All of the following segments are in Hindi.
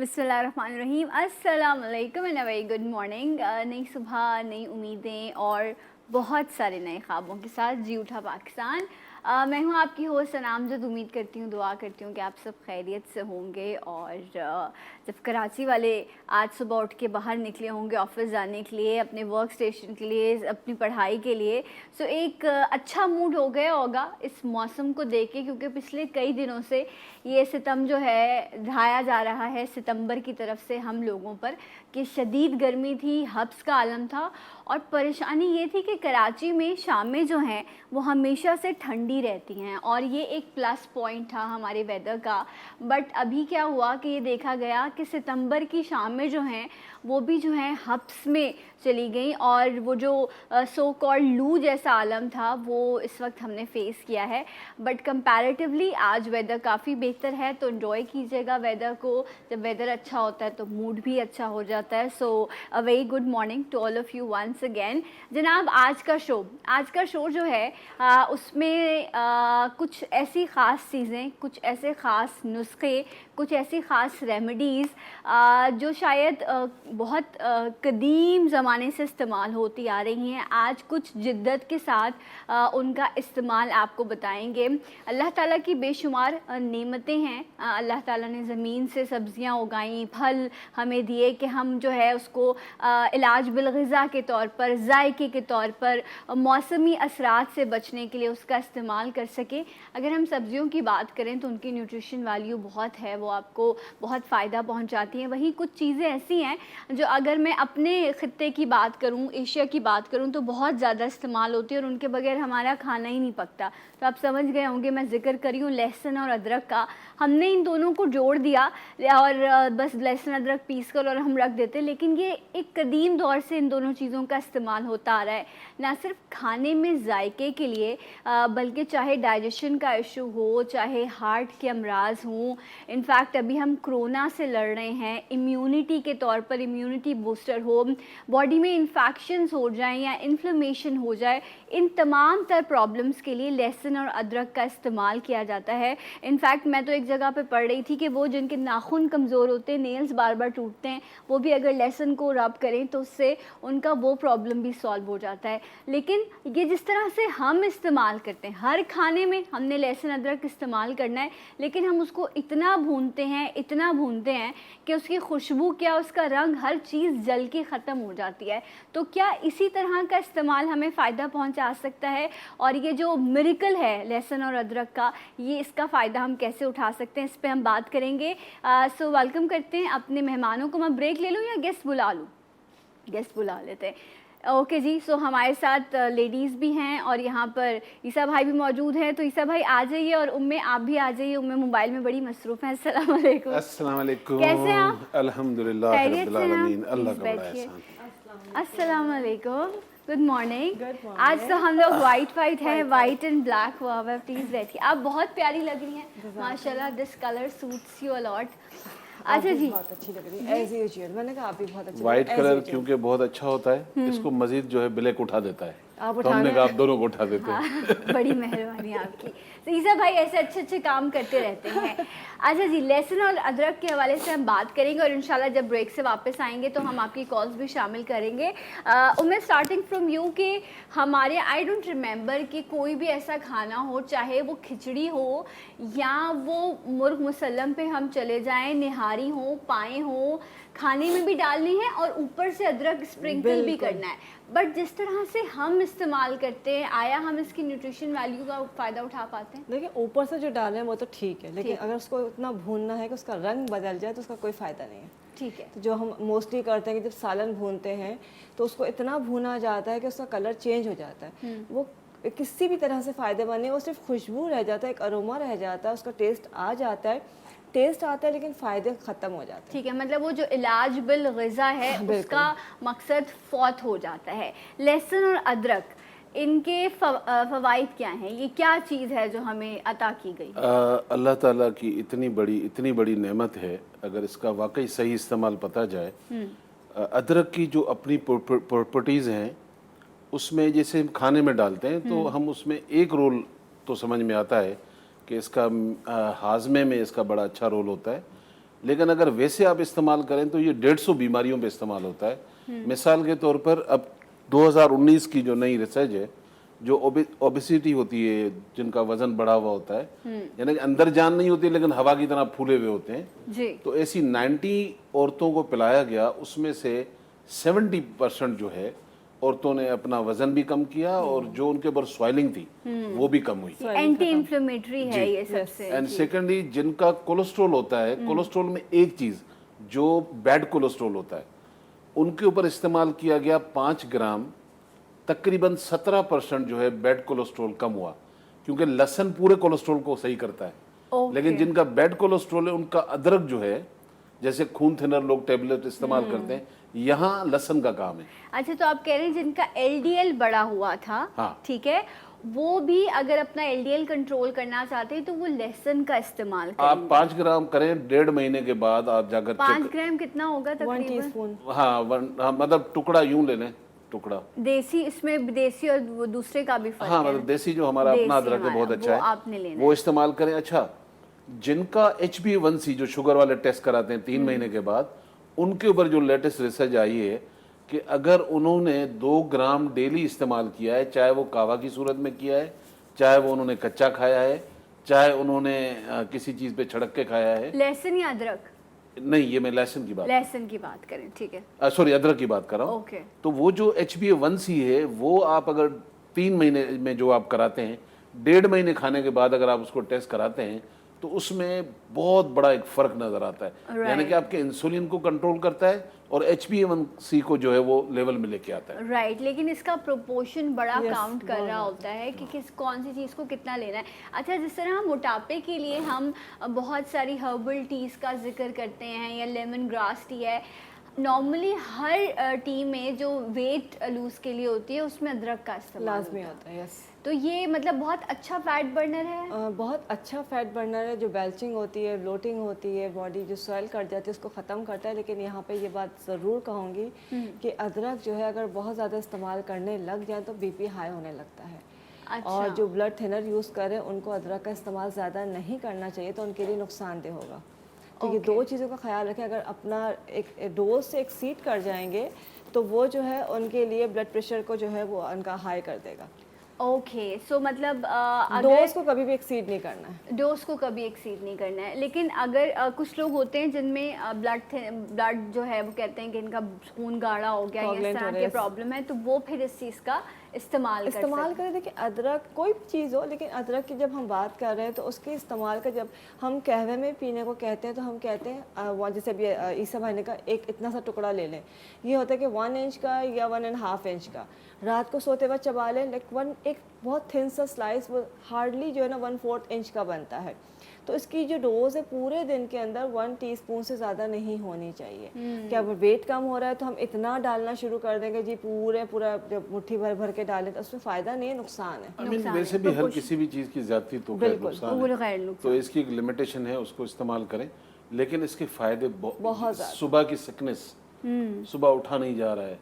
बिस्मिल्लाहिर्रहमानिर्रहीम, अस्सलाम वालेकुम and a very good morning. नई सुबह, नई उम्मीदें और बहुत सारे नए ख्वाबों के साथ जी उठा पाकिस्तान। मैं हूँ आपकी होस्ट सनाम जद। उम्मीद करती हूँ, दुआ करती हूँ कि आप सब खैरियत से होंगे। और जब कराची वाले आज सुबह उठ के बाहर निकले होंगे ऑफ़िस जाने के लिए, अपने वर्क स्टेशन के लिए, अपनी पढ़ाई के लिए, सो एक अच्छा मूड हो गया होगा इस मौसम को देख के, क्योंकि पिछले कई दिनों से ये सितम जो है ढाया जा रहा है सितंबर की तरफ से हम लोगों पर, कि शदीद गर्मी थी, हब्स का आलम था। और परेशानी ये थी कि कराची में शामें जो हैं वो हमेशा से ठंडी रहती हैं और ये एक प्लस पॉइंट था हमारे वेदर का। बट अभी क्या हुआ कि ये देखा गया कि सितंबर की शामें जो हैं वो भी जो हैं हब्स में चली गई, और वो जो सो कॉल्ड लू जैसा आलम था वो इस वक्त हमने फ़ेस किया है। बट कंपैरेटिवली आज वेदर काफ़ी बेहतर है, तो इन्जॉय कीजिएगा वेदर को। जब वेदर अच्छा होता है तो मूड भी अच्छा हो जाता है। So a very good morning to all of you once again. जनाब, आज का शो जो है उसमें कुछ ऐसी ख़ास चीज़ें, कुछ ऐसे ख़ास नुस्खे, कुछ ऐसी ख़ास रेमेडीज़ जो शायद बहुत कदीम ज़माने से इस्तेमाल होती आ रही हैं, आज कुछ जिद्दत के साथ उनका इस्तेमाल आपको बताएंगे। अल्लाह ताला की बेशुमार नेमतें हैं। अल्लाह ताला ने ज़मीन से सब्ज़ियाँ उगाई, फल हमें दिए कि हम जो है उसको इलाज बिलग़िज़ा के तौर पर, जायके के तौर पर, मौसमी असरात से बचने के लिए उसका इस्तेमाल कर सकें। अगर हम सब्ज़ियों की बात करें तो उनकी न्यूट्रिशन वैल्यू बहुत है, वो आपको बहुत फ़ायदा पहुंचाती हैं। वहीं कुछ चीज़ें ऐसी हैं जो अगर मैं अपने ख़ित्ते की बात करूं, एशिया की बात करूं, तो बहुत ज़्यादा इस्तेमाल होती है और उनके बगैर हमारा खाना ही नहीं पकता। तो आप समझ गए होंगे मैं ज़िक्र करी हूँ लहसुन और अदरक का। हमने इन दोनों को जोड़ दिया और बस लहसुन अदरक पीस कर और हम रख देते, लेकिन ये एक कदीम दौर से इन दोनों चीज़ों का इस्तेमाल होता आ रहा है, ना सिर्फ खाने में जायके के लिए, बल्कि चाहे डाइजेशन का इशू हो, चाहे हार्ट के अमराज हों। इनफैक्ट अभी हम कोरोना से लड़ रहे हैं, इम्यूनिटी के तौर पर इम्यूनिटी बूस्टर हो, बॉडी में इन्फेक्शंस हो जाएं या इन्फ्लेमेशन हो जाए, इन तमाम तर प्रॉब्लम्स के लिए लहसुन और अदरक का इस्तेमाल किया जाता है। इनफैक्ट मैं तो एक जगह पे पढ़ रही थी कि वो जिनके नाखून कमज़ोर होते हैं, नेल्स बार बार टूटते हैं, वो भी अगर लहसुन को रब करें तो उससे उनका वो प्रॉब्लम भी सॉल्व हो जाता है। लेकिन ये जिस तरह से हम इस्तेमाल करते हैं, हर खाने में हमने लहसुन अदरक इस्तेमाल करना है, लेकिन हम उसको इतना भूनते हैं कि उसकी खुशबू क्या, उसका रंग, हर चीज़ जल के ख़त्म हो जाती है। तो क्या इसी तरह का इस्तेमाल हमें फ़ायदा पहुंचा सकता है? और ये जो मिरेकल है लहसुन और अदरक का, ये इसका फ़ायदा हम कैसे उठा सकते हैं, इस पर हम बात करेंगे। सो वेलकम करते हैं अपने मेहमानों को। मैं ब्रेक ले लूँ या गेस्ट बुला लूँ? गेस्ट बुला लेते हैं। ओके जी। सो हमारे साथ लेडीज़ भी हैं और यहाँ पर ईसा भाई भी मौजूद हैं। तो ईसा भाई आ जाइए और उम्मे आप भी आ जाइए। उम्मे मोबाइल में बड़ी मसरूफ़ हैं। अस्सलाम वालेकुम। अस्सलाम वालेकुम। कैसे हैं आप? अल्हम्दुलिल्लाह खैरियत रब्बिल से हैं आप? आलमीन। अल्लाह प्लीज़ का बड़ा बैठिए। एहसान। अस्सलाम वालेकुम, गुड मॉर्निंग। आज तो हम लोग वाइट है, वाइट एंड ब्लैक हुआ हुआ है। प्लीज़ बैठिए। आप बहुत प्यारी लग रही हैं माशाल्लाह। This colour suits you a lot. अच्छा जी, बहुत अच्छी लग रही है एज यूजुअल। मैंने कहा आप भी बहुत अच्छी वाइट लग रही कलर है as usual। क्योंकि बहुत अच्छा होता है, इसको मजीद जो है ब्लैक उठा देता है, आप तो हमने उठाना कहा आप दोनों को उठा देते हैं। हाँ, बड़ी मेहरबानी आपकी। तो ईसा भाई ऐसे अच्छे काम करते रहते हैं। अच्छा जी, लहसुन और अदरक के हवाले से हम बात करेंगे और इंशाल्लाह जब ब्रेक से वापस आएंगे तो हम आपकी कॉल्स भी शामिल करेंगे। उम्मीद स्टार्टिंग फ्रॉम यू कि हमारे आई डोंट रिमेंबर कि कोई भी ऐसा खाना हो, चाहे वो खिचड़ी हो या वो मुर्ग मुसल्लम पे हम चले जाएं, निहारी हो, पाए हो, खाने में भी डालनी है और ऊपर से अदरक स्प्रिंकल भी करना है। बट जिस तरह से हम इस्तेमाल करते हैं, आया हम इसकी न्यूट्रिशन वैल्यू का फ़ायदा उठा पाते हैं? देखिए ऊपर से जो डालें वो तो ठीक है, लेकिन ठीक। अगर उसको इतना भूनना है कि उसका रंग बदल जाए तो उसका कोई फ़ायदा नहीं है। ठीक है। तो जो हम मोस्टली करते हैं कि जब सालन भूनते हैं तो उसको इतना भूना जाता है कि उसका कलर चेंज हो जाता है। वो किसी भी तरह से फ़ायदेमंद नहीं, वो सिर्फ खुशबू रह जाता है, एक अरोमा रह जाता है, उसका टेस्ट आता है लेकिन फ़ायदे ख़त्म हो जाते हैं। ठीक है, मतलब वो जो इलाज बिल ग़िज़ा है उसका मकसद फौत हो जाता है। लहसुन और अदरक, इनके फ़वाइद क्या हैं? ये क्या चीज़ है जो हमें अता की गई? अल्लाह ताला की इतनी बड़ी नेमत है, अगर इसका वाकई सही इस्तेमाल पता जाए। अदरक की जो अपनी प्रॉपर्टीज़ हैं, उसमें जैसे हम खाने में डालते हैं तो हम उसमें एक रोल तो समझ में आता है कि इसका हाजमे में इसका बड़ा अच्छा रोल होता है, लेकिन अगर वैसे आप इस्तेमाल करें तो ये 150 बीमारियों पे इस्तेमाल होता है। मिसाल के तौर पर अब 2019 की जो नई रिसर्च है, जो ओबेसिटी होती है, जिनका वजन बढ़ा हुआ होता है, यानी कि अंदर जान नहीं होती लेकिन हवा की तरह फूले हुए होते हैं जी। तो ऐसी 90 औरतों को पिलाया गया, उसमें से 70% जो है औरतों ने अपना वजन भी कम किया और जो उनके ऊपर स्वेलिंग थी वो भी कम हुई। एंटी इंफ्लेमेटरी है ये सबसे। एंड सेकेंडली जिनका कोलेस्ट्रॉल होता है, कोलेस्ट्रॉल में एक चीज जो बैड कोलेस्ट्रॉल होता है, उनके ऊपर इस्तेमाल किया गया 5 ग्राम, तकरीबन 17% जो है बैड कोलेस्ट्रॉल कम हुआ, क्योंकि लहसुन पूरे कोलेस्ट्रॉल को सही करता है। ओके। लेकिन जिनका बैड कोलेस्ट्रॉल है उनका अदरक जो है, जैसे खून थिनर लोग टेबलेट इस्तेमाल करते हैं, यहाँ लहसुन का काम है। अच्छा, तो आप कह रहे हैं जिनका एलडीएल बढ़ा हुआ था, हाँ। ठीक है, वो भी अगर अपना एलडीएल कंट्रोल करना चाहते हैं तो वो लहसुन का इस्तेमाल करें। आप 5 ग्राम करें, 1.5 महीने के बाद आप जाकर 5 ग्राम कितना होगा 1 तकरीबन? टीस्पून। हाँ, मतलब टुकड़ा यूं ले लें, टुकड़ा। देसी, इसमें देसी और वो दूसरे का भी फर्क हाँ, है। मतलब देसी जो हमारा अपना देसी अदरक है बहुत हमारा, अच्छा वो है, आपने लेना वो इस्तेमाल करें। अच्छा, जिनका HbA1c जो शुगर वाले टेस्ट कराते हैं 3 महीने के बाद, उनके ऊपर जो लेटेस्ट रिसर्च आई है कि अगर उन्होंने 2 ग्राम डेली इस्तेमाल किया है, चाहे वो कावा की सूरत में किया है, चाहे वो उन्होंने कच्चा खाया है, चाहे उन्होंने किसी चीज़ पे छिड़क के खाया है। लहसुन या अदरक? नहीं, ये मैं लहसुन की बात, लहसुन की बात करें, ठीक है। सॉरी, अदरक की बात कर रहा हूँ। ओके। तो वो जो HbA1c है, वो आप अगर 3 महीने में जो आप कराते हैं, 1.5 महीने खाने के बाद अगर आप उसको टेस्ट कराते हैं तो उसमें बहुत बड़ा एक फर्क नजर आता है। यानी कि आपके इंसुलिन को कंट्रोल करता है और HbA1c को जो है वो लेवल में लेके आता है। राइट, लेकिन इसका प्रोपोर्शन बड़ा Yes, काउंट कर रहा होता है कि किस कौन सी चीज़ को कितना लेना है। अच्छा, जिस तरह हम मोटापे के लिए हम बहुत सारी हर्बल टीज़ का जिक्र करते हैं या लेमन ग्रास टी है, नॉर्मली हर टी में जो वेट लूज के लिए होती है उसमें अदरक का इस्तेमाल लाजमी होता होता है। यस, तो ये मतलब बहुत अच्छा फैट बर्नर है। बहुत अच्छा फैट बर्नर है। जो बेल्चिंग होती है, ब्लोटिंग होती है, बॉडी जो स्वेल कर जाती है उसको ख़त्म करता है। लेकिन यहाँ पे ये बात ज़रूर कहूँगी कि अदरक जो है अगर बहुत ज़्यादा इस्तेमाल करने लग जाए तो बीपी हाई होने लगता है। अच्छा। और जो ब्लड थिनर यूज़ करें उनको अदरक का इस्तेमाल ज़्यादा नहीं करना चाहिए, तो उनके लिए नुकसानदेह होगा। तो ये 2 चीज़ों का ख्याल रखें। अगर अपना एक डोज से एक्सीड कर जाएंगे तो वो जो है उनके लिए ब्लड प्रेशर को जो है वो उनका हाई कर देगा। ओके, सो मतलब अगर डोज को कभी भी एक्सीड नहीं करना है। डोज को कभी एक्सीड नहीं करना है। लेकिन अगर कुछ लोग होते हैं जिनमें ब्लड जो है वो कहते हैं कि इनका खून गाढ़ा हो गया या इस Coagulation तरह हो के रहा है। प्रॉब्लम है, तो वो फिर इस चीज़ का इस्तेमाल करें। देखिए, अदरक कोई भी चीज़ हो, लेकिन अदरक की जब हम बात कर रहे हैं तो उसके इस्तेमाल का, जब हम कहवे में पीने को कहते हैं तो हम कहते हैं जैसे अभी ईसा भाई ने का एक इतना सा टुकड़ा ले लें। ये होता है कि 1 इंच का या 1.5 इंच का, रात को सोते वक्त चबा लें। एक बहुत थिन सा स्लाइस, वो हार्डली जो है ना 1/4 इंच का बनता है। तो इसकी जो डोज है पूरे दिन के अंदर 1 टीस्पून से ज़्यादा नहीं होनी चाहिए। क्या वेट कम हो रहा है तो हम इतना डालना शुरू कर देंगे जी, पूरा जब मुट्ठी भर भर के डालें तो उसमें फ़ायदा नहीं है, नुकसान है। I mean, वैसे भी हर किसी भी चीज़ की ज्यादती तो खैर नुकसान वो है, खैर नुकसान। तो इसकी एक लिमिटेशन है, उसको इस्तेमाल करें। लेकिन इसके फायदे बहुत ज़्यादा। सुबह की सिकनेस, सुबह उठा नहीं जा रहा है,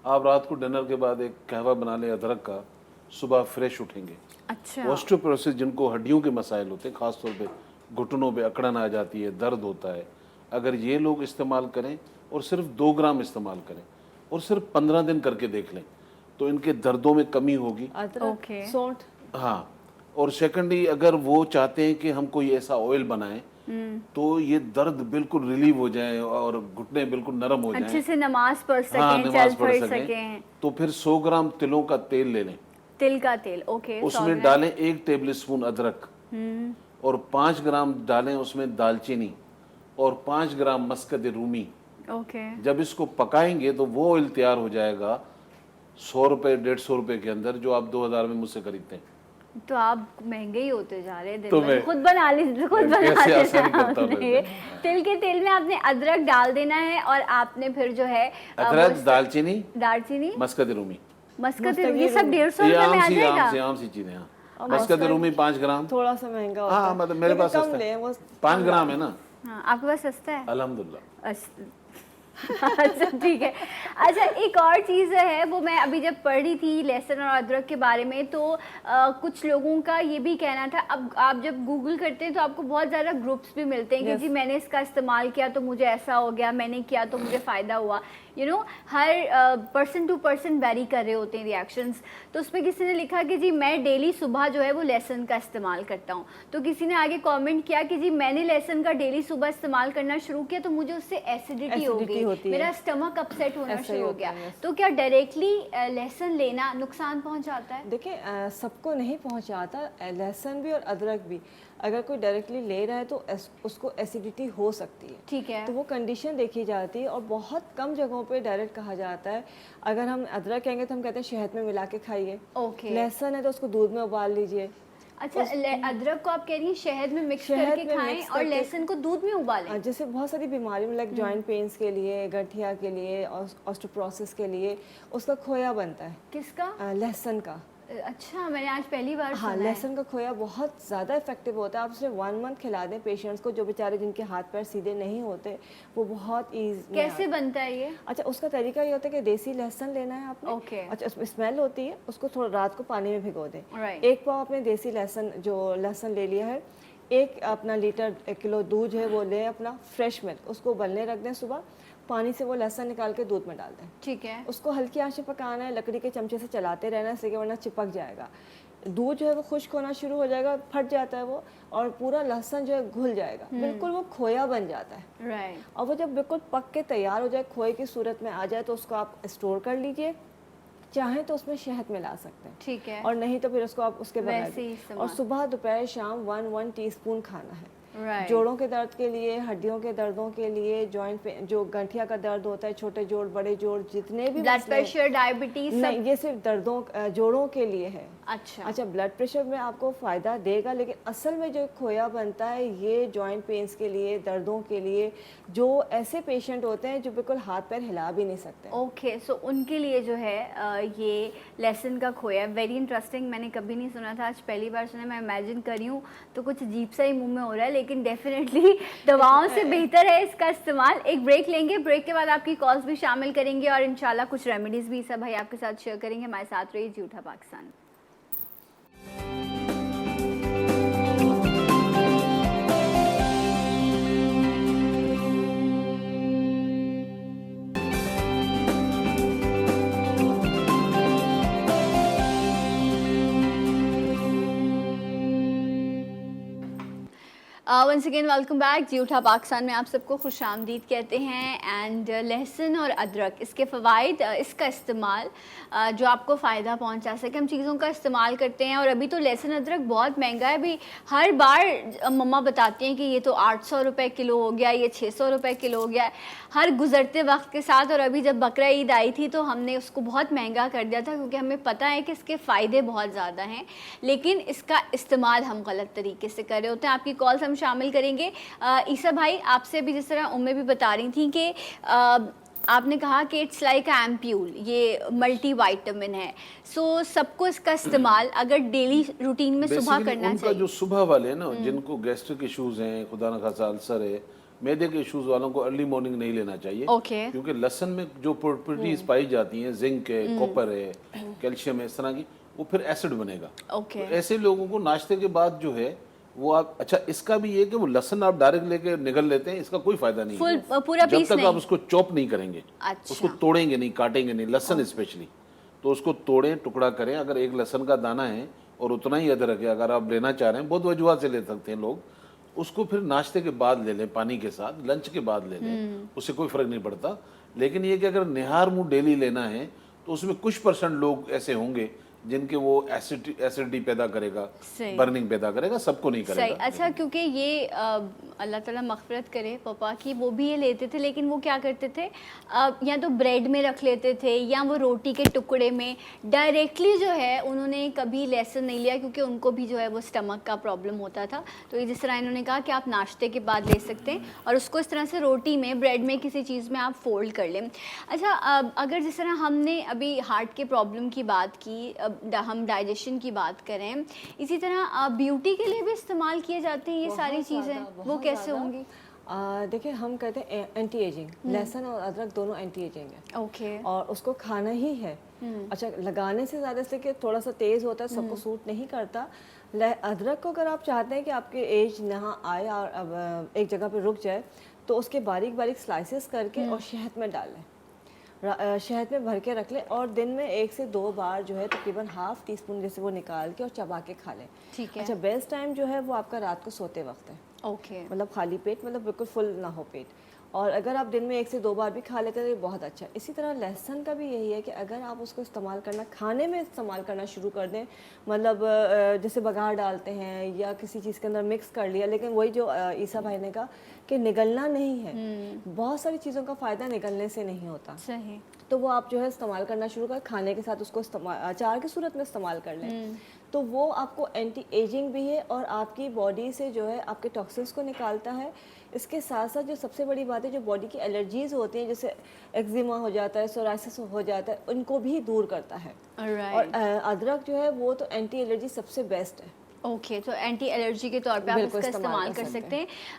आप रात को डिनर के बाद एक कहवा बना लें अदरक का, सुबह फ्रेश उठेंगे। अच्छा। ऑस्टियोपोरोसिस, जिनको हड्डियों के मसाइल होते हैं, खासतौर पे घुटनों पे अकड़न आ जाती है, दर्द होता है, अगर ये लोग इस्तेमाल करें और सिर्फ 2 ग्राम इस्तेमाल करें और सिर्फ 15 दिन करके देख लें तो इनके दर्दों में कमी होगी। अदरक, सौंठ। हाँ, और सेकेंडली अगर वो चाहते हैं कि हम कोई ऐसा ऑयल बनाएं तो ये दर्द बिल्कुल रिलीव हो जाए और घुटने बिल्कुल नरम हो जाएं, अच्छे से नमाज पढ़ सकें, हाँ, नमाज चल पढ़ फिर सकें, सकें। तो फिर 100 ग्राम तिलों का तेल ले लें, तिल का तेल, ओके, उसमें डालें 1 टेबल स्पून अदरक और 5 ग्राम डालें उसमें दालचीनी और 5 ग्राम मस्कत रूमी। ओके। जब इसको पकाएंगे तो वो ऑयल तैयार हो जाएगा 100 रुपये 150 रुपये के अंदर, जो आप 2000 में मुझसे खरीदते हैं। तो आप महंगे ही होते जा रहे हैं दिन तो भर। मैं खुद बना लीजिए, खुद बना कैसे लेना आसानी करता हूँ आपने। तिल के तेल में आपने अदरक डाल देना है और आपने फिर जो है अदरक, दालचीनी, दालचीनी, मस्कत रूमी, मस्कत, ये सब 150 ये रुपए में आ आम जाएगा। सी चीजें। हाँ, मस्कत रूमी 5 ग्राम, थोड़ा सा महंगा होता हाँ, है, मतलब मेरे लेकिन पास कम सस्ता लें, है, वो 5 ग्राम है ना, हाँ, आपके पास सस्ता है। अल्हम्दुलिल्लाह। अच्छा ठीक है। अच्छा एक और चीज़ है, वो मैं अभी जब पढ़ रही थी लहसुन और अदरक के बारे में, तो कुछ लोगों का ये भी कहना था, अब आप जब गूगल करते हैं तो आपको बहुत ज़्यादा ग्रुप्स भी मिलते हैं कि Yes. जी मैंने इसका इस्तेमाल किया तो मुझे ऐसा हो गया, मैंने किया तो मुझे फ़ायदा हुआ। हर पर्सन टू पर्सन वेरी कर रहे होते हैं रिएक्शंस। तो उसमें किसी ने लिखा कि जी मैं डेली सुबह जो है वो लहसुन का इस्तेमाल करता हूँ। तो किसी ने आगे कमेंट किया कि जी मैंने लहसुन का डेली सुबह इस्तेमाल करना शुरू किया तो मुझे उससे एसिडिटी हो Acidity गई, होती है। मेरा स्टमक अपसेट होना ऐसा ही शुरू हो होता गया। है, yes. तो क्या डायरेक्टली लहसुन लेना नुकसान पहुंचाता है? देखिए सबको नहीं पहुंचाता, लहसुन भी और अदरक भी। अगर कोई डायरेक्टली ले रहा है तो उसको एसिडिटी हो सकती है, ठीक है। तो वो कंडीशन देखी जाती है और बहुत कम जगहों पे डायरेक्ट कहा जाता है। अगर हम अदरक कहेंगे तो हम कहते हैं शहद में मिला के खाइए। ओके। लहसुन है तो उसको दूध में उबाल लीजिए। अच्छा अदरक को आप कह रही हैं शहद में मिक्स शहद करके में खाएं mix और करके- लहसुन को दूध में उबालें? जैसे बहुत सारी बीमारी में लाइक जॉइंट पेन्स के लिए, गठिया के लिए, ऑस्टियोपोरोसिस के लिए उसका खोया बनता है, किसका? लहसुन का। अच्छा मैंने आज पहली बार हाँ, सुना है। लहसुन का खोया बहुत ज़्यादा इफेक्टिव होता है। आप उसे 1 मंथ खिला दें पेशेंट्स को, जो बेचारे जिनके हाथ पैर सीधे नहीं होते, वो बहुत ईजी। कैसे बनता है ये? अच्छा, उसका तरीका ये होता है कि देसी लहसुन लेना है आपने। ओके। अच्छा, उसमें स्मेल होती है, उसको थोड़ा रात को पानी में भिगो दें। Right. 1 पाव आपने देसी लहसुन जो लहसुन ले लिया है, 1 अपना लीटर 1 किलो दूध है वो लें, अपना फ्रेश मिल्क, उसको उबलने रख दें। सुबह पानी से वो लहसुन निकाल के दूध में डाल दें। ठीक है। उसको हल्की आंच पे पकाना है, लकड़ी के चमचे से चलाते रहना है, इससे कि वरना चिपक जाएगा। दूध जो है वो खुश्क होना शुरू हो जाएगा, फट जाता है वो, और पूरा लहसुन जो है घुल जाएगा, बिल्कुल वो खोया बन जाता है। राइट। और वो जब बिल्कुल पक के तैयार हो जाए, खोए की सूरत में आ जाए, तो उसको आप स्टोर कर लीजिए। चाहें तो उसमें शहद मिला सकते हैं, ठीक है। और नहीं तो फिर उसको आप उसके वैसे बगैर ही भी। इस्तेमाल। और सुबह दोपहर शाम 1 टीस्पून खाना है। राइट। जोड़ों के दर्द के लिए, हड्डियों के दर्दों के लिए, जॉइंट पे जो गठिया का दर्द होता है, छोटे जोड़ बड़े जोड़ जितने भी ब्लड मसले हैं- प्रेशर, डायबिटीज नहीं, ये सिर्फ दर्दों जोड़ों के लिए है। अच्छा। अच्छा, ब्लड प्रेशर में आपको फ़ायदा देगा, लेकिन असल में जो खोया बनता है ये जॉइंट पेन्स के लिए, दर्दों के लिए, जो ऐसे पेशेंट होते हैं जो बिल्कुल हाथ पैर हिला भी नहीं सकते। ओके सो उनके लिए जो है ये लहसुन का खोया वेरी इंटरेस्टिंग, मैंने कभी नहीं सुना था, आज पहली बार सुना। मैं इमेजिन कर रही हूँ तो कुछ अजीब सा ही मुंह में हो रहा है, लेकिन डेफिनेटली दवाओं से बेहतर है इसका इस्तेमाल। एक ब्रेक लेंगे, ब्रेक के बाद आपकी कॉल्स भी शामिल करेंगे और इंशाल्लाह कुछ रेमेडीज़ भी सब भाई आपके साथ शेयर करेंगे। हमारे साथ रहिए जी उठा Pakistan. Once again welcome back. जी उठा पाकिस्तान में आप सबको खुश आमदीद कहते हैं। एंड लहसुन और अदरक, इसके फ़वाइद, इसका इस्तेमाल जो आपको फ़ायदा पहुंचा सके, हम चीज़ों का इस्तेमाल करते हैं। और अभी तो लहसुन अदरक बहुत महंगा है। अभी हर बार मम्मा बताती हैं कि ये तो 800 रुपये किलो हो गया, ये 600 रुपये किलो हो गया, हर गुज़रते वक्त के साथ। और अभी जब बकरा ईद आई थी तो हमने उसको बहुत महंगा कर दिया था, क्योंकि हमें पता है कि इसके फ़ायदे बहुत ज़्यादा हैं, लेकिन इसका इस्तेमाल हम गलत तरीके से कर रहे होते हैं। आपकी कॉल्स हम शामिल करेंगे। ईसा भाई, आपसे भी जिस तरह उम्में भी बता रही थी कि आपने कहा कि इट्स लाइक एम्प्यूल, ये मल्टी वाइटामिन है। सो सबको इसका इस्तेमाल अगर डेली रूटीन में सुबह Basically, करना उनका चाहिए। जो सुबह वाले हैं ना, जिनको गैस्ट्रिक इश्यूज हैं, खुदा न खासा अल्सर है, मैदे के इश्यूज वालों को अर्ली मॉर्निंग नहीं लेना चाहिए। ओके। क्योंकि लहसुन में जो प्रॉपर्टीज पाई जाती हैं, जिंक है, कॉपर है, कैल्शियम है, इस तरह की, वो फिर एसिड बनेगा। ओके। तो ऐसे लोगों को नाश्ते के बाद जो है वो आप, अच्छा इसका भी ये कि वो लहसुन आप डायरेक्ट लेके निगल लेते हैं, इसका कोई फायदा नहीं है पूरा जब पीस तक नहीं। आप उसको चॉप नहीं करेंगे। अच्छा। उसको तोड़ेंगे नहीं, काटेंगे नहीं, लहसुन स्पेशली। तो उसको तोड़ें, टुकड़ा करें। अगर एक लहसुन का दाना है और उतना ही अदरक है, अगर आप लेना चाह रहे हैं, बहुत वजूहत से ले सकते हैं लोग, उसको फिर नाश्ते के बाद ले लें, पानी के साथ, लंच के बाद ले लें, उससे कोई फर्क नहीं पड़ता। लेकिन ये कि अगर निहार मुँह डेली लेना है तो उसमें कुछ % लोग ऐसे होंगे जिनके वो एसिडिटी पैदा करेगा, बर्निंग पैदा करेगा, सबको नहीं करेगा। सही। अच्छा, क्योंकि ये अल्लाह ताला मग़फ़िरत करे पापा की, वो भी ये लेते थे, लेकिन वो क्या करते थे, या तो ब्रेड में रख लेते थे या वो रोटी के टुकड़े में डायरेक्टली जो है, उन्होंने कभी लहसुन नहीं लिया, क्योंकि उनको भी जो है वो स्टमक का प्रॉब्लम होता था। तो ये जिस तरह इन्होंने कहा कि आप नाश्ते के बाद ले सकते हैं और उसको इस तरह से रोटी में, ब्रेड में, किसी चीज़ में आप फोल्ड कर लें। अच्छा, अगर जिस तरह हमने अभी हार्ट के प्रॉब्लम की बात की, हम डाइजेशन की बात करें, इसी तरह ब्यूटी के लिए भी इस्तेमाल किए जाते हैं ये सारी चीज़ें, वो कैसे होंगी? देखिए हम कहते हैं एंटी एजिंग, लहसुन और अदरक दोनों एंटी एजिंग है ओके। और उसको खाना ही है। अच्छा, लगाने से ज़्यादा इसलिए कि थोड़ा सा तेज़ होता है, सबको सूट नहीं करता। अदरक को अगर आप चाहते हैं कि आपके एज यहाँ आए और अब एक जगह पे रुक जाए, तो उसके बारीक बारीक स्लाइसेस करके और शहद में डाल लें, शहद में भर के रख लें और दिन में 1 से 2 बार जो है तकरीबन हाफ टी स्पून जैसे वो निकाल के और चबा के खा लें। ठीक है। अच्छा, बेस्ट टाइम जो है वो आपका रात को सोते वक्त है, ओके। मतलब खाली पेट, मतलब बिल्कुल फुल ना हो पेट। और अगर आप दिन में 1 से 2 बार भी खा लेते हैं तो ये बहुत अच्छा है। इसी तरह लहसुन का भी यही है कि अगर आप उसको इस्तेमाल करना, खाने में इस्तेमाल करना शुरू कर दें, मतलब जैसे बघार डालते हैं या किसी चीज़ के अंदर मिक्स कर लिया, लेकिन वही जो ईसा भाई ने कहा कि निगलना नहीं है, बहुत सारी चीज़ों का फ़ायदा निगलने से नहीं होता। सही। तो वो आप जो है इस्तेमाल करना शुरू कर, खाने के साथ उसको अचार की सूरत में इस्तेमाल कर लें, तो वो आपको एंटी एजिंग भी है और आपकी बॉडी से जो है आपके टॉक्सिन्स को निकालता है। इसके साथ साथ जो सबसे बड़ी बात है, जो बॉडी की एलर्जीज़ होती हैं, जैसे एक्जिमा हो जाता है, सोराइसिस हो जाता है, उनको भी दूर करता है। और अदरक जो है वो तो एंटी एलर्जी सबसे बेस्ट है। ओके, तो एंटी एलर्जी के तौर पे आप बिल्कुल इसका इस्तेमाल इस्तेमाल कर कर सकते सकते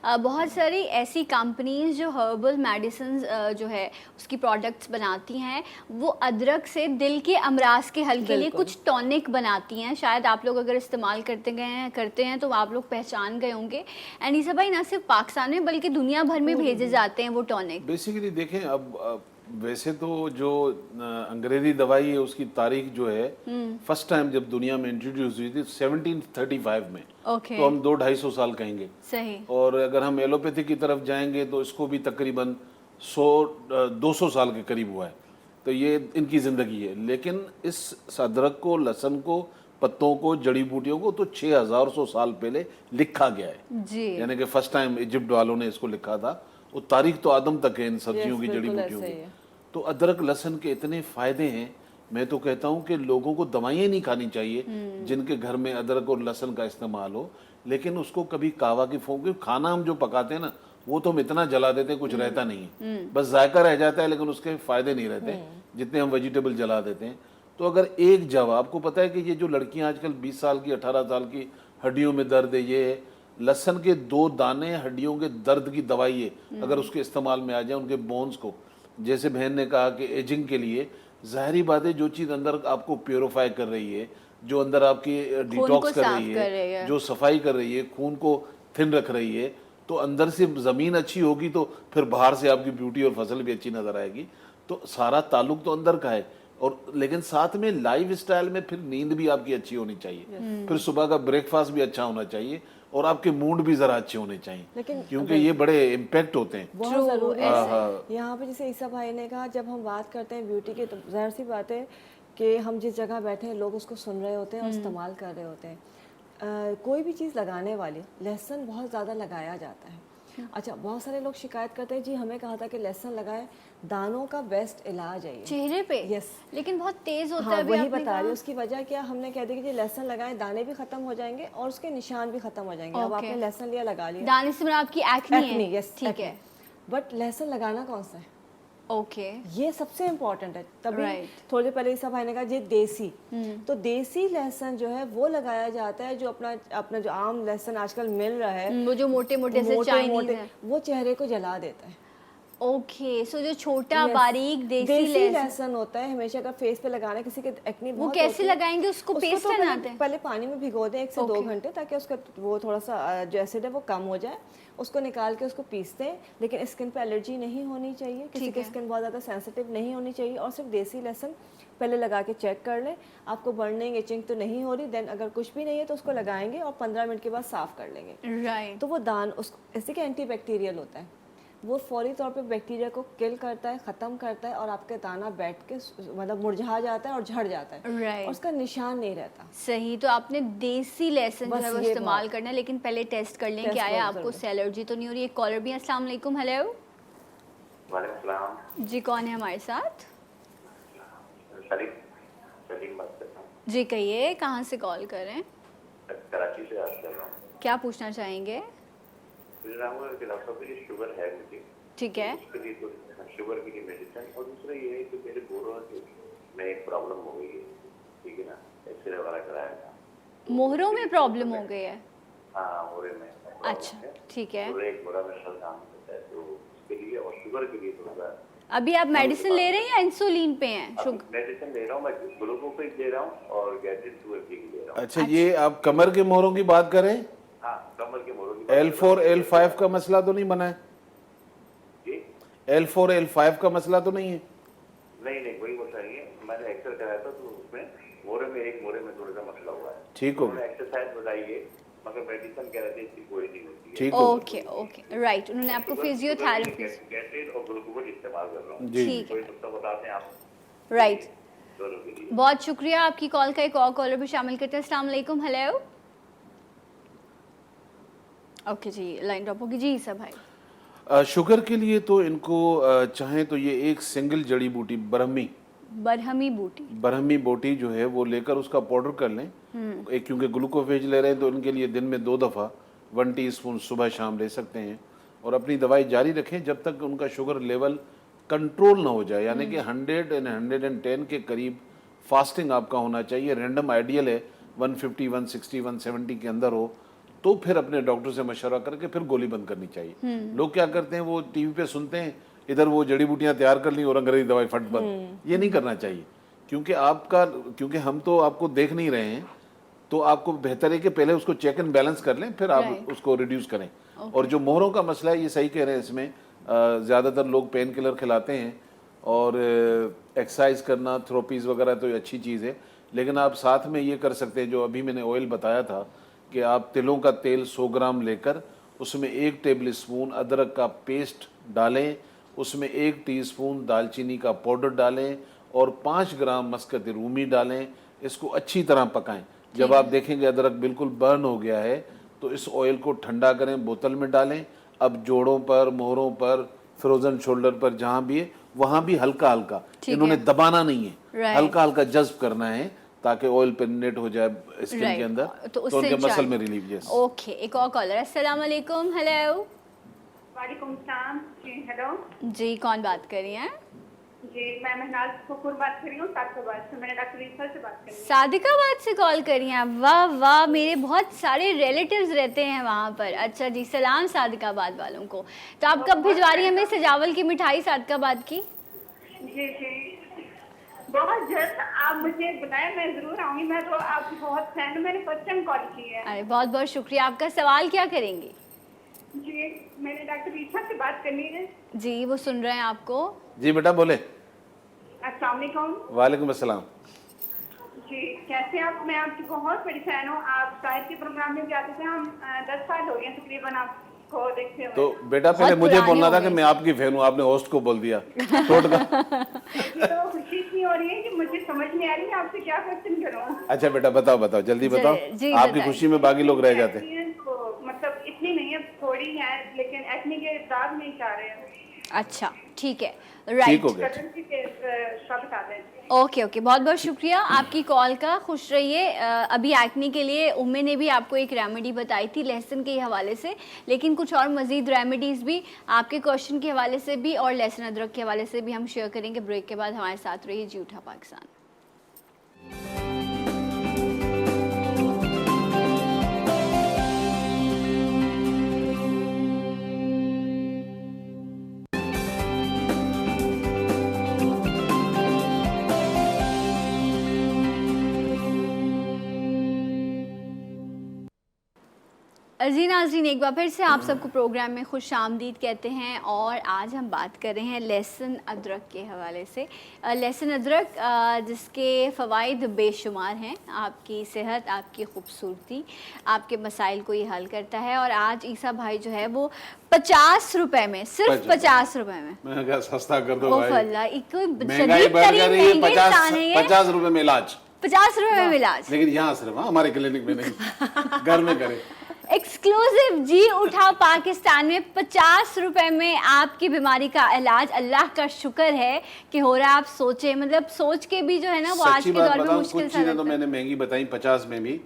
हैं। बहुत सारी ऐसी कंपनीज जो हर्बल मेडिसिन जो है उसकी प्रोडक्ट्स बनाती हैं, वो अदरक से दिल के अमराज के हल के लिए बिल्कुल। कुछ टॉनिक बनाती हैं। शायद आप लोग अगर इस्तेमाल करते हैं तो आप लोग पहचान गए होंगे। एंड ये सब भाई ना सिर्फ पाकिस्तान में बल्कि दुनिया भर में भेजे जाते हैं वो टॉनिक। बेसिकली देखें, अब वैसे तो जो अंग्रेजी दवाई है उसकी तारीख जो है, फर्स्ट टाइम जब दुनिया में इंट्रोड्यूस हुई थी 1735 में, ओके। तो हम 200-250 साल कहेंगे। सही। और अगर हम एलोपैथी की तरफ जाएंगे तो इसको भी तकरीबन 100-200 साल के करीब हुआ है। तो ये इनकी ज़िंदगी है। लेकिन इस अदरक को, लहसुन को, पत्तों को, जड़ी बूटियों को तो 6100 साल पहले लिखा गया है। जी। यानी कि फर्स्ट टाइम इजिप्ट वालों ने इसको लिखा था। वो तारीख तो आदम तक है इन सब्जियों की, जड़ी बिल्कुल बूटियों ऐसा ही की। है। तो अदरक लहसुन के इतने फायदे हैं, मैं तो कहता हूँ कि लोगों को दवाइयाँ नहीं खानी चाहिए जिनके घर में अदरक और लहसुन का इस्तेमाल हो, लेकिन उसको कभी कावा की फोम के खाना हम जो पकाते हैं ना, वो तो हम इतना जला देते हैं कुछ रहता नहीं है, बस जायका रह जाता है, लेकिन उसके फायदे नहीं रहते जितने हम वेजिटेबल जला देते हैं। तो अगर एक जब आपको पता है कि ये जो लड़कियां आजकल 20 साल की, 18 साल की, हड्डियों में दर्द है, ये लहसुन के 2 दाने हड्डियों के दर्द की दवाई है, अगर उसके इस्तेमाल में आ जाए उनके बोन्स को, जैसे बहन ने कहा कि एजिंग के लिए, जाहिर बात है जो चीज़ अंदर आपको प्योरीफाई कर रही है, जो अंदर आपकी डिटॉक्स कर रही है, जो सफाई कर रही है, खून को थिन रख रही है, तो अंदर से ज़मीन अच्छी होगी तो फिर बाहर से आपकी ब्यूटी और फसल भी अच्छी नज़र आएगी। तो सारा ताल्लुक तो अंदर का है। और लेकिन साथ में लाइफ स्टाइल में फिर नींद भी आपकी अच्छी होनी चाहिए, फिर सुबह का ब्रेकफास्ट भी अच्छा होना चाहिए और आपके मूड भी ज़रा अच्छे होने चाहिए, लेकिन क्योंकि ये बड़े इम्पैक्ट होते हैं। बहुत ज़रूरी है। यहाँ पे जैसे ईसा भाई ने कहा, जब हम बात करते हैं ब्यूटी की, तो जाहिर सी बात है कि हम जिस जगह बैठे हैं लोग उसको सुन रहे होते हैं और इस्तेमाल कर रहे होते हैं। कोई भी चीज़ लगाने वाली, लहसुन बहुत ज़्यादा लगाया जाता है। अच्छा, बहुत सारे लोग शिकायत करते हैं, जी हमें कहा था कि लहसुन लगाए, दानों का बेस्ट इलाज है ये चेहरे पे। यस। लेकिन बहुत तेज होता हाँ, है। वही बता रही हूँ। उसकी वजह क्या, हमने कह दिया कि लहसुन लगाएं, दाने भी खत्म हो जाएंगे और उसके निशान भी खत्म हो जाएंगे। अब आपने लहसुन लिया, लगा लिया, दाने से मतलब आपकी एक्ने है। यस, ठीक है, बट लहसुन लगाना कौन सा है? ओके। ये सबसे इम्पोर्टेंट है। तभी थोड़ी देर पहले ईसा भाई ने कहा जी देसी, तो देसी लहसुन जो है वो लगाया जाता है, जो अपना जो आम लहसुन आजकल मिल रहा है, वो जो मोटे मोटे से चाइनीज है, वो चेहरे को जला देता है। ओके, सो जो छोटा बारीक देसी लहसुन होता है, हमेशा अगर फेस पे लगाना, किसी के एक्ने बहुत, वो कैसे लगाएंगे उसको? पेस्ट बनाते हैं? पहले पानी में भिगो दें 1 से 2 घंटे, ताकि उसका वो थोड़ा सा जो एसिड है वो कम हो जाए। उसको निकाल के उसको पीसते हैं, लेकिन स्किन पे एलर्जी नहीं होनी चाहिए, किसी की स्किन बहुत ज़्यादा सेंसिटिव नहीं होनी चाहिए। और सिर्फ देसी लहसुन पहले लगा के चेक कर लें, आपको बर्निंग, इचिंग तो नहीं हो रही, देन अगर कुछ भी नहीं है तो उसको लगाएंगे और 15 मिनट के बाद साफ़ कर लेंगे। राइट। तो वो दान उसको ऐसे कि एंटी बैक्टीरियल होता है, वो फौरी तौर पे बैक्टीरिया को किल करता है, ख़त्म करता है, और आपके दाना बैठ के मतलब मुरझा जाता है और झड़ जाता है, और उसका निशान नहीं रहता। सही। तो आपने देसी लहसुन जो है वो इस्तेमाल करना है, लेकिन पहले टेस्ट कर लें कि आया आपको एलर्जी तो नहीं हो रही। एक कॉलर भी। अस्सलाम वालेकुम। हेलो। वालेकुम सलाम जी, कौन है हमारे साथ? सलीम बात कर रहा हूँ। जी कहिए, कहाँ से कॉल कर रहे हैं? कराची से बात कर रहा हूँ। क्या पूछना चाहेंगे? कि डॉक्टर साहब, ये शुगर है मुझे, ठीक है, उसके लिए तो शुगर के लिए मेडिसिन, और दूसरा ये है कि मेरे बोरों में एक प्रॉब्लम हो गई है, ठीक है ना, एक्सरे वगैरह कराया था। मोहरों में प्रॉब्लम हो गई है? हाँ, मोहरे में। अच्छा, ठीक है। एक बोरा में सर काम के लिए और शुगर के लिए थोड़ा सा। अभी आप मेडिसिन ले रहे हैं या इंसुलिन पे हैं? मेडिसिन ले रहा हूँ, मैं ग्लूकोफेज ले रहा हूँ और गैट्रिन 2 mg की ले रहा हूँ। अच्छा, ये आप कमर के मोहरों की बात करें? हाँ, कमर के मोड़ों की L4 L5 का मसला तो नहीं बना है? जी L4 L5 का मसला तो नहीं है? नहीं, कोई मसला नहीं है। मैंने एक्सरे कराया था तो उसमें मोरे में थोड़ा सा मसला हुआ है। ठीक हो गया, एक्सरसाइज बताइए, मगर मेडिसिन कह रहे थे इसकी कोई नहीं होती है। ठीक हो ओके ओके राइट, उन्होंने आपको फिजियोथेरेपी। गैट्रिन और ग्लूकोफेज इस्तेमाल कर रहा हूँ। जी। ठीक कोई है, नुस्खा बताते हैं आप राइट। दोनों के लिए? बहुत शुक्रिया आपकी कॉल का। एक और कॉलर भी शामिल करते हैं। अस्सलाम वालेकुम। हेलो। ओके जी, लाइन ड्रॉप होगी जी। ईसा भाई, शुगर के लिए तो इनको चाहें तो ये एक सिंगल जड़ी बूटी बरहमी बूटी जो है वो लेकर उसका पाउडर कर लें। एक क्योंकि ग्लूकोफेज ले रहे हैं तो इनके लिए दिन में 2 दफ़ा 1 टीस्पून सुबह शाम ले सकते हैं और अपनी दवाई जारी रखें जब तक उनका शुगर लेवल कंट्रोल ना हो जाए, यानी कि 100 and 110 के करीब फास्टिंग आपका होना चाहिए। रैंडम आइडियल है 150, 160, 170 के अंदर हो तो फिर अपने डॉक्टर से मशवरा करके फिर गोली बंद करनी चाहिए। लोग क्या करते हैं, वो टीवी पे सुनते हैं इधर वो जड़ी बूटियां तैयार कर ली और अंग्रेजी दवाई फट बंद। ये नहीं करना चाहिए क्योंकि हम तो आपको देख नहीं रहे हैं, तो आपको बेहतर है कि पहले उसको चेक एंड बैलेंस कर लें फिर आप उसको रिड्यूस करें। और जो मोहरों का मसला है, ये सही कह रहे हैं, इसमें ज़्यादातर लोग पेन किलर खिलाते हैं और एक्सरसाइज करना, थेरेपीज वगैरह तो अच्छी चीज़ है, लेकिन आप साथ में ये कर सकते हैं जो अभी मैंने ऑयल बताया था कि आप तिलों का तेल 100 ग्राम लेकर उसमें 1 टेबल स्पून अदरक का पेस्ट डालें, उसमें 1 टीस्पून दालचीनी का पाउडर डालें और 5 ग्राम मस्कत रूमी डालें। इसको अच्छी तरह पकाएं। जब आप देखेंगे अदरक बिल्कुल बर्न हो गया है तो इस ऑयल को ठंडा करें, बोतल में डालें। अब जोड़ों पर, मोहरों पर, फ्रोजन शोल्डर पर जहाँ भी है वहाँ भी हल्का हल्का, इन्होंने दबाना नहीं है, हल्का हल्का जज्ब करना है ताकि ऑयल पेनिट्रेट हो जाए स्किन के अंदर, तो उनके मसल में रिलीफ। यस। ओके, एक और कॉलर। अस्सलाम वालेकुम। हेलो। वालेकुम सलाम जी। हेलो जी, कौन बात कर रही हैं? जी, मैं महनाज कपूर बात कर रही हूँ सादिकाबाद से। मैंने डॉक्टर ईसा से बात कर रही हूँ। सादिकाबाद से कॉल कर रही हैं आप? वाह वाह, मेरे बहुत सारे रिलेटिव्स रहते हैं वहाँ पर। अच्छा जी, सलाम सादिकाबाद वालों को। तो आप कब भिजवा रही हैं हमें सजावल की मिठाई सादिकाबाद की? जी, बहुत जल्द आप मुझे बुलाएं, मैं जरूर आऊंगी। मैं तो आपकी बहुत फैन हूँ, मैंने फर्स्ट टाइम कॉल की है। अरे बहुत बहुत शुक्रिया। आपका सवाल क्या करेंगे? जी, मैंने डॉक्टर ईसा से बात करनी है। जी, वो सुन रहे हैं आपको। जी बेटा बोले। अस्सलाम वालेकुम। वालेकुम अस्सलाम। जी, कैसे आप? मैं आपकी बहुत बड़ी फैन हूँ। आप शायद के प्रोग्राम में भी आते थे। हम 10 साल हो गए तकरीबन आपको देखते हुए। तो बेटा पहले मुझे बोलना था कि मैं आपकी फैन हूँ, आपने होस्ट को बोल दिया। तो खुशी इतनी हो रही है कि मुझे समझ नहीं आ रही है आपसे क्या क्वेश्चन करूँ। अच्छा बेटा बताओ जल्दी बताओ। जी, आपकी बताएं। खुशी में बाकी लोग रह जाते हैं। तो मतलब इतनी नहीं है, थोड़ी है, लेकिन एक्ने के दाग नहीं चाह रहे हैं। अच्छा, ठीक है, ठीक राइट। हो गया। कजन की सब बता दें। ओके ओके, बहुत बहुत शुक्रिया आपकी कॉल का। खुश रहिए। अभी एक्ने के लिए उम्मे ने भी आपको एक रेमेडी बताई थी लहसुन के हवाले से, लेकिन कुछ और मज़ीद रेमेडीज़ भी आपके क्वेश्चन के हवाले से भी और लहसुन अदरक के हवाले से भी हम शेयर करेंगे। ब्रेक के बाद हमारे साथ रहिए जी उठा पाकिस्तान। जी नाज़रीन, एक बार फिर से आप सबको प्रोग्राम में खुश आमदीद कहते हैं और आज हम बात कर रहे हैं लहसुन अदरक के हवाले से। लहसुन अदरक जिसके फ़वाइद बेशुमार हैं, आपकी सेहत, आपकी खूबसूरती, आपके मसाइल को ये हल करता है। और आज ईसा भाई जो है वो 50 रुपए में, सिर्फ 50 रुपए में, मैंने कहा सस्ता कर दो भाई, महंगाई बढ़ रही है। 50 रुपए में इलाज, 50 रुपए में इलाज, लेकिन यहाँ सिर्फ हमारे क्लिनिक में नहीं, घर में करें। एक्सक्लूसिव जी उठा पाकिस्तान में 50 रुपए में आपकी बीमारी का इलाज। अल्लाह का शुक्र है कि हो रहा है। आप सोचे, मतलब सोच के भी जो है ना वो आज के दौर में मुश्किल कुछ चीजें तो मैंने महंगी बताई 50 में भी,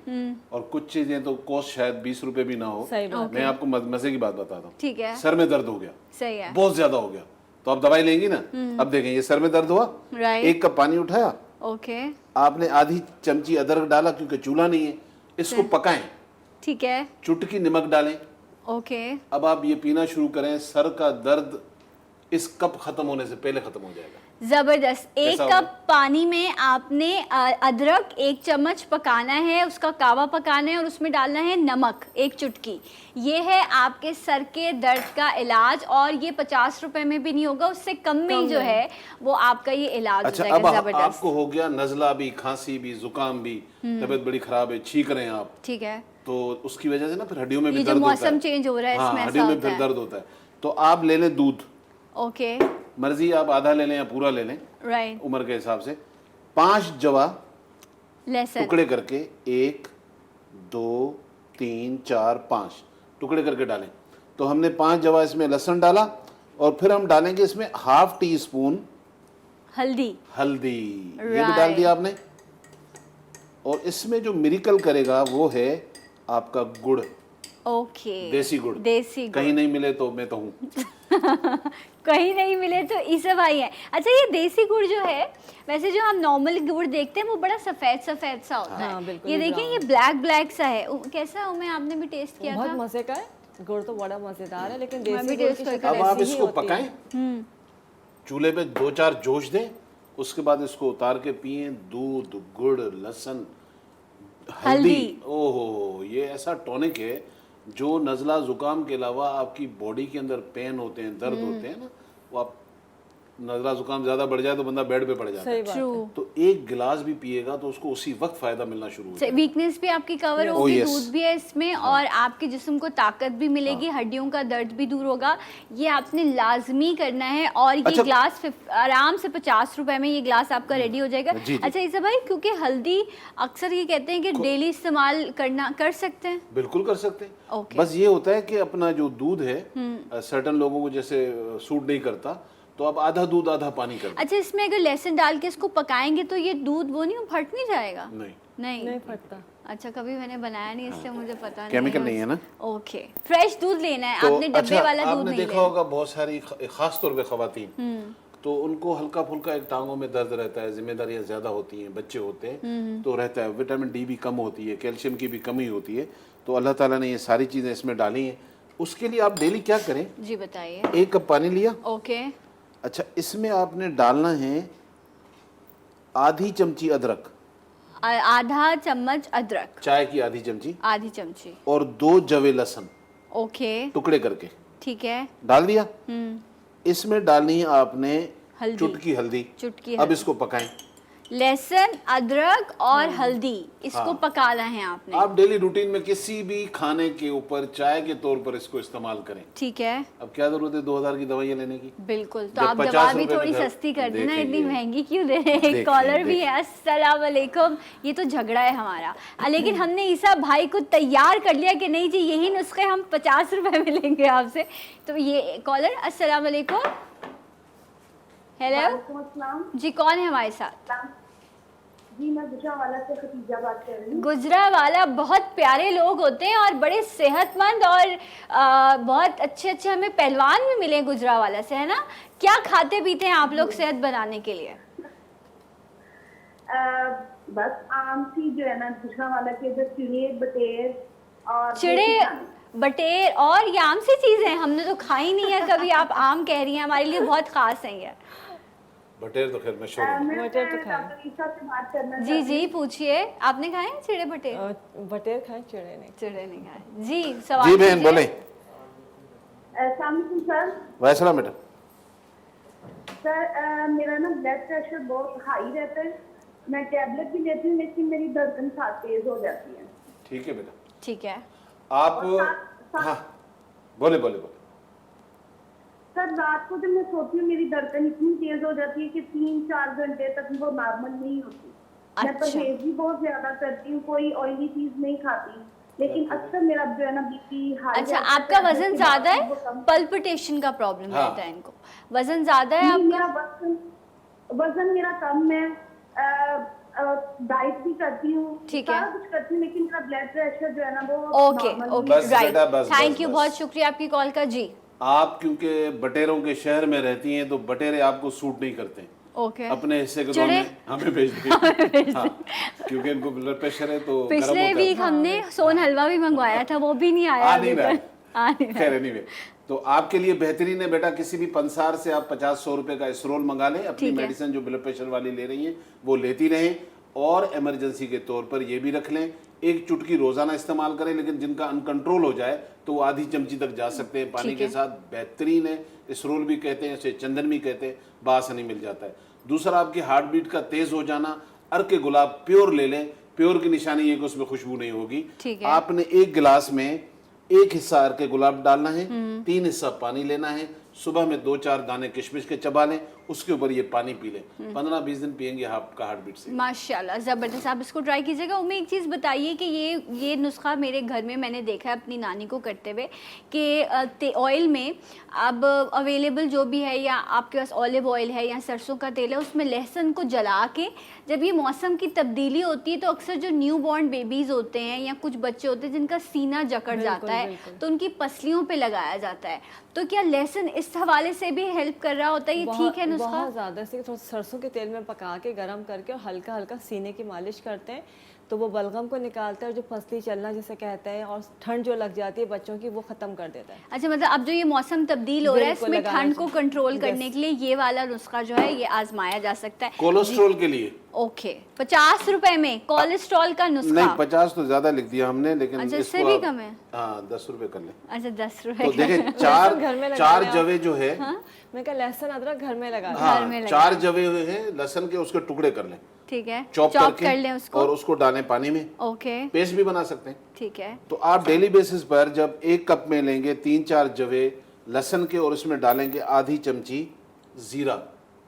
और कुछ चीजें तो कॉस्ट शायद 20 रुपए भी ना हो। मैं आपको मजे की बात बताता हूँ। ठीक है, सर में दर्द हो गया, सही है, बहुत ज्यादा हो गया, तो आप दवाई लेंगी ना। अब देखें, ये सर में दर्द हुआ, राइट, 1 कप पानी उठाया, ओके, आपने आधी चमची अदरक डाला क्योंकि चूल्हा नहीं है, इसको पकाएं, ठीक है, चुटकी नमक डालें, ओके, अब आप ये पीना शुरू करें। सर का दर्द इस कप खत्म होने से पहले खत्म हो जाएगा। जबरदस्त। एक कैसा कप होगा? पानी में आपने अदरक 1 चम्मच पकाना है, उसका कावा पकाना है और उसमें डालना है नमक 1 चुटकी। ये है आपके सर के दर्द का इलाज, और ये 50 रुपए में भी नहीं होगा, उससे कम में ही जो है वो आपका ये इलाज अच्छा, हो जाएगा। अब जबरदस्त। आपको हो गया नज़ला भी, खांसी भी, जुकाम भी, तबीयत बड़ी खराब है, छींक रहे हैं आप, ठीक है, तो उसकी वजह से ना फिर हड्डियों में ये भी जो दर्द होता मौसम है। चेंज हो रहा है हाँ, इसमें ऐसा हड्डियों में होता फिर है। दर्द होता है। तो आप ले लें दूध, ओके, मर्जी आप आधा ले लें या पूरा ले लें, राइट। उम्र के हिसाब से। 5 जवा लहसुन, टुकड़े करके 1 2 3 4 5 टुकड़े करके डालें। तो हमने 5 जवा इसमें लहसुन डाला, और फिर हम डालेंगे इसमें ½ टीस्पून हल्दी, हल्दी, ये भी डाल दिया आपने। और इसमें जो मिरेकल करेगा वो है आपका गुड़, ओके, देसी गुड़। देसी गुड़। कहीं नहीं मिले तो मैं तो हूँ। कहीं नहीं मिले तो इसे भाई है। अच्छा, ये देसी गुड़ जो है, वैसे जो हम नॉर्मल गुड़ देखते हैं वो बड़ा सफेद सफेद सा होता हाँ, है, बिल्कुल ये ही देखिए brown। ये ब्लैक ब्लैक सा है। कैसा है? मैं आपने भी टेस्ट किया बहुत था। मजे का है, गुड़ तो बड़ा मजेदार है, लेकिन मैं भी देसी गुड़ टेस्ट की करके शक्ल अब आप ऐसी ही इसको होती है। पकाएं, चूल्हे पे 2-4 जोश दें, उसके बाद इसको उतार के पिए। दूध, गुड़, लहसुन, हल्दी, ओहो, ये ऐसा टॉनिक है जो नज़ला जुकाम के अलावा आपकी बॉडी के अंदर पेन होते हैं, दर्द होते हैं ना, वो आप नज़ला जुकाम ज़्यादा बढ़ जाए तो बंदा बेड पे पड़ जाता है। सही बात है। ट्रू। तो एक गिलास भी पिएगा तो उसको उसी वक्त फ़ायदा मिलना शुरू हो जाएगा। वीकनेस भी आपकी कवर Oh, होगी, yes. दूध भी है इसमें, और आपके जिस्म को ताकत भी मिलेगी, हड्डियों का दर्द भी दूर होगा। ये आपने लाजमी करना है। और ये अच्छा। ग्लास आराम से 50 रुपए में ये ग्लास आपका रेडी हो जाएगा। जी, जी। अच्छा ईसा भाई, क्योंकि हल्दी अक्सर ये कहते हैं कि डेली इस्तेमाल कर सकते हैं। बिल्कुल कर सकते हैं। Okay. बस ये होता है कि अपना जो दूध है, सर्टन लोगों को जैसे सूट नहीं करता, तो आप आधा दूध आधा पानी कर दें। अच्छा, इसमें अगर लहसुन डाल के इसको पकाएंगे तो ये दूध वो नहीं फट नहीं जाएगा? नहीं, नहीं। फटता। अच्छा, कभी मैंने बनाया नहीं इसलिए मुझे पता नहीं। केमिकल नहीं है ना। ओके, फ्रेश दूध लेना है तो आपने, डब्बे अच्छा, वाला दूध आपने नहीं देखा लेना। होगा बहुत सारी खास तौर पे खवातीन, तो उनको हल्का फुल्का एक टांगों में दर्द रहता है, जिम्मेदारियां ज्यादा होती हैं, बच्चे होते हैं, तो रहता है। विटामिन डी भी कम होती है, कैल्शियम की भी कमी होती है। तो अल्लाह ताला ने ये सारी चीजें इसमें डाली हैं। उसके लिए आप डेली क्या करें, जी बताइए। 1 कप पानी लिया। ओके, अच्छा, इसमें आपने डालना है आधी चमची अदरक, आधा चम्मच अदरक, चाय की आधी चमची, आधी चमची। और 2 जवे लहसुन ओके, टुकड़े करके ठीक है। डाल दिया। इसमें डालनी है आपने हल्दी। चुटकी हल्दी। चुटकी अब हल्दी। इसको पकाएं। लहसुन, अदरक और हल्दी, इसको पकाना है आपने। आप डेली रूटीन में किसी भी खाने के ऊपर चाय के तौर पर इसको इस्तेमाल करें। ठीक है, अब क्या जरूरत है 2000 की दवाइयाँ लेने की? बिल्कुल। तो जब आप 50 दवा भी रुपए थोड़ी में घर- सस्ती कर देना, देखेंगे। इतनी महंगी क्यों दे रहे हैं? देखेंगे, कॉलर भी देखेंगे। है। अस्सलाम वालेकुम। ये तो झगड़ा है हमारा, लेकिन हमने ईसा भाई को तैयार कर लिया कि नहीं जी, यही नुस्खे हम 50 रुपए में लेंगे आपसे। तो ये कॉलर, अस्सलाम वालेकुम। हेलो वालेकुम जी, कौन है हमारे साथ? जी, मैं गुजरावाला से खतीजा बात कर रही हूँ। गुजरावाला बहुत प्यारे लोग होते हैं और बड़े सेहतमंद, और बहुत अच्छे अच्छे हमें पहलवान भी मिले गुजरावाला से, है ना? क्या खाते पीते हैं आप लोग सेहत बनाने के लिए? बस आम सी जो है ना, गुजरावाला के जो चिड़े बटेर और चिड़े, बटेर और ये आम सी चीजें हैं, हमने तो खाई नहीं है कभी। आप आम कह रही हैं, हमारे लिए बहुत खास है ये। बटेर तो खैर मशहूर है। मैं बटेर तो खाएं। डॉक्टर ईसा से बात करना जी जी, पूछिए। आपने खाए हैं चिड़े बटेर? बटेर खाएं, चिड़े नहीं। चिड़े नहीं खाए। जी, सवाल जी बहन कीजिए। बोले। वालेकुम सर। वैसला बेटा। सर, मेरा ना ब्लड प्रेशर बहुत हाई रहता है। मैं टैबलेट भी लेती हूँ, लेकिन मेरी धड़कन साथ तेज हो जाती है। ठीक है बेटा, ठीक है। आप साथ- हाँ बोले बोले बोले। सर, रात को जब मैं सोती हूँ मेरी धड़कन इतनी तेज हो जाती है कि 3-4 घंटे तक वो नॉर्मल नहीं होती। मैं अच्छा। परहेज भी बहुत ज्यादा करती हूँ, कोई ऑयली चीज नहीं खाती, लेकिन अक्सर मेरा जो है ना बीपी हाई। अच्छा, आपका वजन ज्यादा है? पल्पिटेशन का प्रॉब्लम हाँ। रहता है इनको। वजन ज्यादा है मेरा आपका? वजन मेरा कम है। डाइट भी करती हूँ, ठीक है। सारा कुछ करती हूँ, लेकिन मेरा ब्लड प्रेशर जो है ना वो ओके normal ओके, बस राइट। बेटा, बस, थैंक बस, यू, बस। बहुत शुक्रिया आपकी कॉल का। जी, आप क्योंकि बटेरों के शहर में रहती हैं तो बटेरे आपको सूट नहीं करते। ओके। अपने हिस्से को तो चिड़े? हमें भेज दें। हाँ, क्योंकि इनको ब्लड प्रेशर है तो गर्म पिछले होता है। वीक हमने सोन हलवा भी मंगवाया था, वो भी नहीं आया आ अभी नहीं रहा है। तक। आ नहीं रहा। खैर एनीवे, तो आपके लिए बेहतरीन है बेटा, किसी भी पंसार से आप 50-100 रुपए का इसरोल मंगा लें, अपनी ठीक है। मेडिसिन जो ब्लड प्रेशर वाली ले रही हैं वो लेती रहें, और इमरजेंसी के तौर पर ये भी रख लें, एक चुटकी रोजाना इस्तेमाल करें, लेकिन जिनका अनकंट्रोल हो जाए तो वो आधी चमची तक जा सकते हैं पानी ठीक के है। साथ। बेहतरीन है, इसरोल भी कहते हैं, इसे चंदन भी कहते हैं, बासानी मिल जाता है। दूसरा, आपकी हार्ट बीट का तेज हो जाना, अर्क गुलाब प्योर ले लें। प्योर की निशानी ये कि उसमें खुशबू नहीं होगी। ठीक है। आपने एक गिलास में 1 हिस्सा अर्क गुलाब डालना है, 3 हिस्सा पानी लेना है, सुबह में 2-4 दाने किशमिश के चबा लें, उसके ऊपर ये पानी पी लें, 15-20 दिन पियेंगे आपका हार्ट बीट से। माशाल्लाह, ज़बरदस्त। आप इसको ट्राई कीजिएगा। उम्मीद एक चीज़ बताइए कि ये नुस्खा मेरे घर में मैंने देखा है अपनी नानी को करते हुए कि ऑयल में अब अवेलेबल जो भी है, या आपके पास ऑलिव ऑयल है या सरसों का तेल है, उसमें लहसुन को जला के जब ये मौसम की तब्दीली होती है तो अक्सर जो न्यू बॉर्न बेबीज़ होते हैं या कुछ बच्चे होते हैं जिनका सीना जकड़ जाता है, तो उनकी पसलियों पे लगाया जाता है। तो क्या लहसुन इस हवाले से भी हेल्प कर रहा होता है? ये ठीक है नुस्खा? बहुत ज़्यादा। इसे थोड़ा सरसों के तेल में पका के गरम करके और हल्का हल्का सीने की मालिश करते हैं तो वो बलगम को निकालता है, और जो फसली चलना जिसे कहते हैं और ठंड जो लग जाती है बच्चों की, वो ख़त्म कर देता है। अच्छा, मतलब अब जो ये मौसम तब्दील हो रहा है बिल्कुल इसमें लगाना ठंड को चाहिए। कंट्रोल करने के लिए ये वाला नुस्खा जो है ये आजमाया जा सकता है। कोलेस्ट्रॉल के लिए ओके, 50 रुपए में कोलेस्ट्रॉल का नुस्खा? नहीं, 50 तो ज्यादा लिख दिया हमने, लेकिन अच्छा, इससे इसको भी आप- कम है? हाँ, 10 रुपए कर लें। अच्छा, 10 रुपए तो का। देखें, घर में लगाना चार है जवे जो है, मैं कहा लहसुन अदरक घर में लगा हाँ, घर में लगा 4 जवे हुए हैं लहसुन के, उसके टुकड़े कर लें, ठीक है, चॉप चॉप करके, कर लें उसको। और उसको डालें पानी में, ओके, पेस्ट भी बना सकते हैं। ठीक है। तो आप डेली बेसिस पर जब 1 कप में लेंगे 3-4 जवे लहसुन के, और उसमें डालेंगे आधी चमची जीरा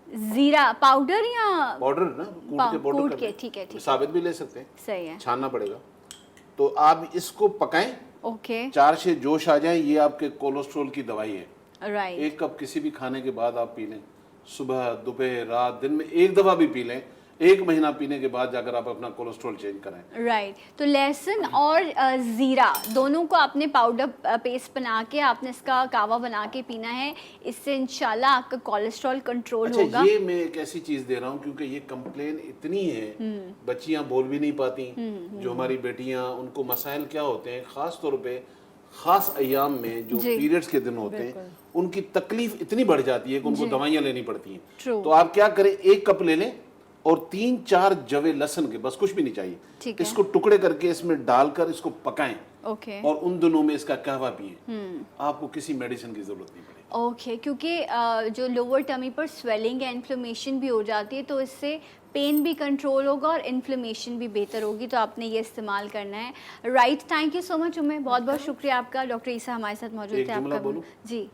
जीरा पाउडर या पाउडर ना, कूट के पाउडर कूट कर के, लें। ठीक है, ठीक है, साबित भी ले सकते हैं, सही है। छानना पड़ेगा। तो आप इसको पकाएं, ओके, 4 से जोश आ जाए, ये आपके कोलेस्ट्रॉल की दवाई है। राइट। 1 कप किसी भी खाने के बाद आप पी लें, सुबह, दोपहर, रात, दिन में 1 दफा भी पी लें, 1 महीना पीने के बाद जाकर आप अपना कोलेस्ट्रॉल चेंज कराएं। राइट। तो लहसुन और ज़ीरा दोनों को आपने पाउडर पेस्ट बना के आपने इसका कावा बना के पीना है, इससे इंशाल्लाह आपका कोलेस्ट्रॉल कंट्रोल अच्छा, होगा। ये मैं एक ऐसी चीज दे रहा हूँ क्योंकि ये कंप्लेन इतनी है, बच्चियां बोल भी नहीं पाती, जो हमारी बेटियां, उनको मसाइल क्या होते हैं, खास तौर पे खास अयाम में जो जी। पीरियड्स के दिन होते हैं, उनकी तकलीफ इतनी बढ़ जाती है कि उनको दवाइयां लेनी पड़ती हैं। True। तो आप क्या करें, 1 कप ले लें और 3-4 जवे लहसुन के, बस कुछ भी नहीं चाहिए, ठीक है। इसको टुकड़े करके इसमें डालकर इसको पकाएं, ओके, और उन दिनों में इसका कहवा पिए, आपको किसी मेडिसिन की जरूरत नहीं पड़ेगी। ओके, क्योंकि जो लोअर टमी पर स्वेलिंग या इन्फ्लेमेशन भी हो जाती है तो इससे पेन भी कंट्रोल होगा और इन्फ्लेमेशन भी बेहतर होगी, तो आपने ये इस्तेमाल करना है। Right, thank you so much Umme, बहुत बहुत शुक्रिया आपका। डॉक्टर ईसा हमारे साथ मौजूद एक थे। जुमला आपका बोलूं? जी,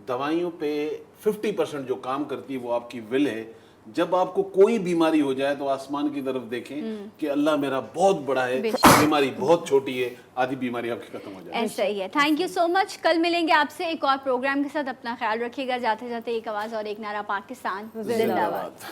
दवाइयों पे 50% जो काम करती है वो आपकी विल है। जब आपको कोई बीमारी हो जाए तो आसमान की तरफ देखें कि अल्लाह मेरा बहुत बड़ा है, बीमारी बहुत छोटी है, आधी बीमारी आपकी खत्म हो जाए। ऐसा ही है। Thank you so much. कल मिलेंगे आपसे एक और प्रोग्राम के साथ। अपना ख्याल रखिएगा। जाते जाते एक आवाज़ और एक नारा, पाकिस्तान जिंदाबाद।